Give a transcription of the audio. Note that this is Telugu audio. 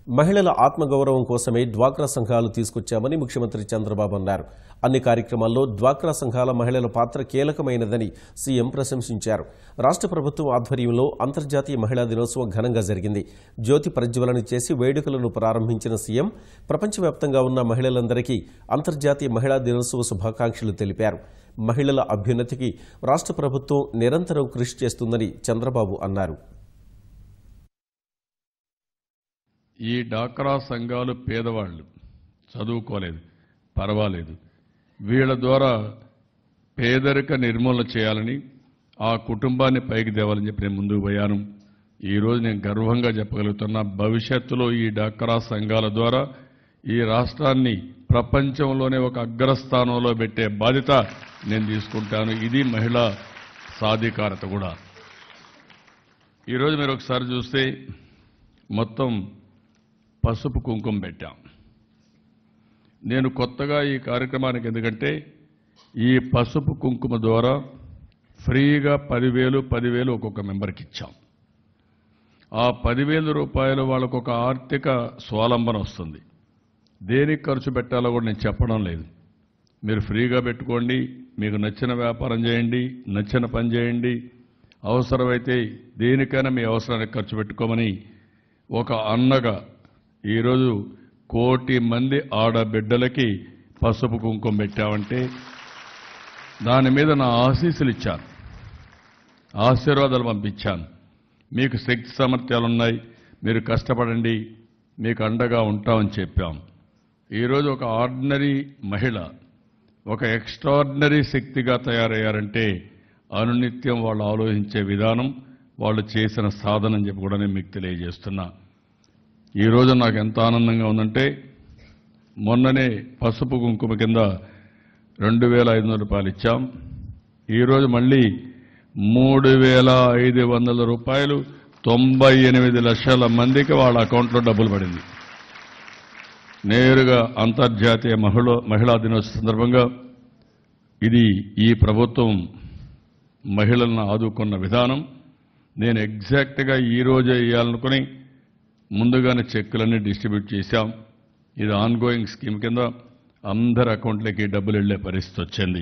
మహిళల ఆత్మగౌరవం కోసమే డ్వాక్రా సంఘాలు తీసుకొచ్చామని ముఖ్యమంత్రి చంద్రబాబు అన్నారు. అన్ని కార్యక్రమాల్లో డ్వాక్రా సంఘాల మహిళల పాత్ర కీలకమైనదని సీఎం ప్రశంసించారు. రాష్ట్ర ప్రభుత్వం ఆధ్వర్యంలో అంతర్జాతీయ మహిళా దినోత్సవం ఘనంగా జరిగింది. జ్యోతి ప్రజ్వలన చేసి వేడుకలను ప్రారంభించిన సీఎం ప్రపంచవ్యాప్తంగా ఉన్న మహిళలందరికీ అంతర్జాతీయ మహిళా దినోత్సవ శుభాకాంక్షలు తెలిపారు. మహిళల అభ్యున్నతికి రాష్ట్ర ప్రభుత్వం నిరంతరం కృషి చేస్తుందని చంద్రబాబు అన్నారు. ఈ డ్వాక్రా సంఘాలు పేదవాళ్ళు, చదువుకోలేదు, పర్వాలేదు, వీళ్ళ ద్వారా పేదరిక నిర్మూలన చేయాలని, ఆ కుటుంబాన్ని పైకి తేవాలని చెప్పి నేను ముందుకు పోయాను. ఈరోజు నేను గర్వంగా చెప్పగలుగుతున్నా, భవిష్యత్తులో ఈ డ్వాక్రా సంఘాల ద్వారా ఈ రాష్ట్రాన్ని ప్రపంచంలోనే ఒక అగ్రస్థానంలో పెట్టే బాధ్యత నేను తీసుకుంటాను. ఇది మహిళా సాధికారత కూడా. ఈరోజు మీరు ఒకసారి చూస్తే మొత్తం పసుపు కుంకుమ పెట్టాం. నేను కొత్తగా ఈ కార్యక్రమానికి, ఎందుకంటే ఈ పసుపు కుంకుమ ద్వారా ఫ్రీగా 10,000 ఒక్కొక్క మెంబర్కి ఇచ్చాం. ఆ 10,000 రూపాయలు వాళ్ళకు ఒక ఆర్థిక స్వాలంబన వస్తుంది. దేనికి ఖర్చు పెట్టాలో కూడా నేను చెప్పడం లేదు. మీరు ఫ్రీగా పెట్టుకోండి, మీకు నచ్చిన వ్యాపారం చేయండి, నచ్చిన పని చేయండి, అవసరమైతే దేనికైనా మీ అవసరానికి ఖర్చు పెట్టుకోమని ఒక అన్నగా ఈరోజు 1 కోటి మంది ఆడబిడ్డలకి పసుపు కుంకుమ పెట్టామంటే దాని మీద నా ఆశీస్సులు ఇచ్చాను, ఆశీర్వాదాలు పంపించాను. మీకు శక్తి సామర్థ్యాలున్నాయి, మీరు కష్టపడండి, మీకు అండగా ఉంటామని చెప్పాం. ఈరోజు ఒక ఆర్డినరీ మహిళ ఒక ఎక్స్ట్రాడినరీ శక్తిగా తయారయ్యారంటే అనునిత్యం వాళ్ళు ఆలోచించే విధానం, వాళ్ళు చేసిన సాధన అని చెప్పి కూడా నేను మీకు తెలియజేస్తున్నా. ఈరోజు నాకు ఎంత ఆనందంగా ఉందంటే, మొన్ననే పసుపు కుంకుమ కింద 2,500 రూపాయలు ఇచ్చాం. ఈరోజు మళ్ళీ 3,500 రూపాయలు 98 లక్షల మందికి వాళ్ళ అకౌంట్లో డబ్బులు పడింది. నేరుగా అంతర్జాతీయ మహిళా దినోత్సవ సందర్భంగా ఇది ఈ ప్రభుత్వం మహిళలను ఆదుకున్న విధానం. నేను ఎగ్జాక్ట్గా ఈ రోజే ఇవ్వాలనుకుని ముందుగానే చెక్కులన్నీ డిస్ట్రిబ్యూట్ చేశాం. ఇది ఆన్గోయింగ్ స్కీమ్ కింద అందరి అకౌంట్లకి డబ్బులు వెళ్లే పరిస్థితి వచ్చింది.